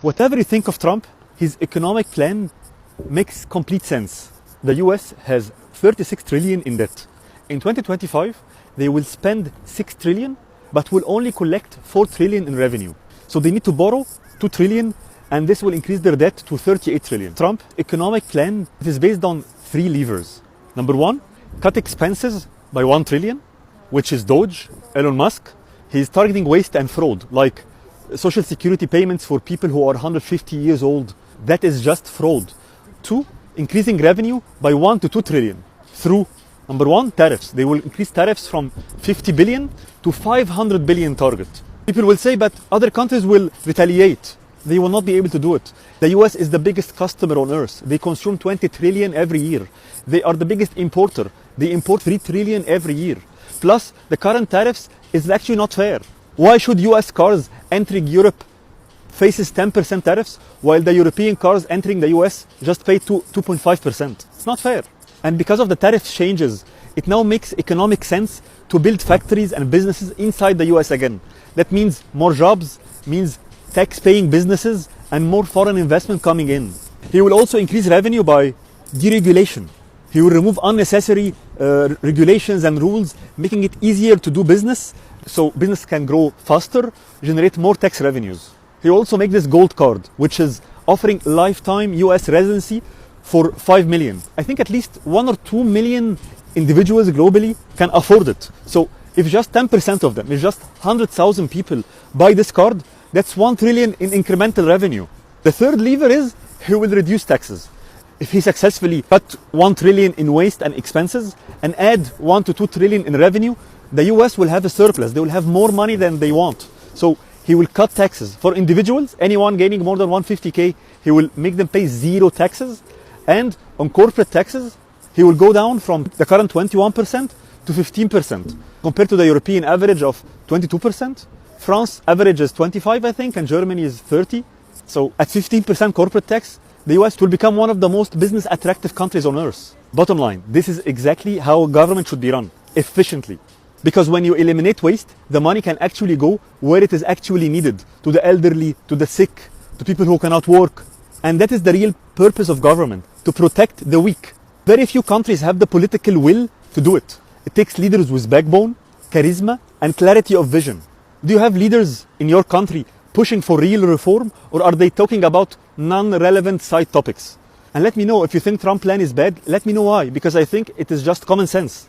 Whatever you think of Trump, his economic plan makes complete sense. The US has 36 trillion in debt. In 2025, they will spend 6 trillion, but will only collect 4 trillion in revenue. So they need to borrow 2 trillion, and this will increase their debt to 38 trillion. Trump's economic plan is based on 3 levers. Number 1, cut expenses by 1 trillion, which is Doge, Elon Musk. He's targeting waste and fraud, like social security payments for people who are 150 years old. That is just fraud. 2, increasing revenue by 1 to 2 trillion through, number 1, tariffs. They will increase tariffs from 50 billion to 500 billion target. People will say, but other countries will retaliate. They will not be able to do it. The US is the biggest customer on earth. They consume 20 trillion every year. They are the biggest importer. They import 3 trillion every year. Plus, the current tariffs is actually not fair. Why should US cars entering Europe faces 10% tariffs while the European cars entering the US just pay 2.5%? It's not fair. And because of the tariff changes, it now makes economic sense to build factories and businesses inside the US again. That means more jobs, means tax-paying businesses, and more foreign investment coming in. He will also increase revenue by deregulation. He will remove unnecessary regulations and rules, making it easier to do business, so business can grow faster, generate more tax revenues. He will also make this gold card, which is offering lifetime US residency for 5 million. I think at least 1 or 2 million individuals globally can afford it. So if just 10% of them, if just 100,000 people buy this card, that's 1 trillion in incremental revenue. The third lever is he will reduce taxes. If he successfully cut 1 trillion in waste and expenses and add 1 to 2 trillion in revenue, the US will have a surplus. They will have more money than they want. So he will cut taxes. For individuals, anyone gaining more than 150K, he will make them pay 0 taxes. And on corporate taxes, he will go down from the current 21% to 15%, compared to the European average of 22%. France average is 25, I think, and Germany is 30. So at 15% corporate tax, the US will become one of the most business attractive countries on earth. Bottom line, this is exactly how government should be run, efficiently. Because when you eliminate waste, the money can actually go where it is actually needed, to the elderly, to the sick, to people who cannot work. And that is the real purpose of government, to protect the weak. Very few countries have the political will to do it. It takes leaders with backbone, charisma, and clarity of vision. Do you have leaders in your country pushing for real reform, or are they talking about non-relevant side topics? And let me know if you think Trump's plan is bad, let me know why, because I think it is just common sense.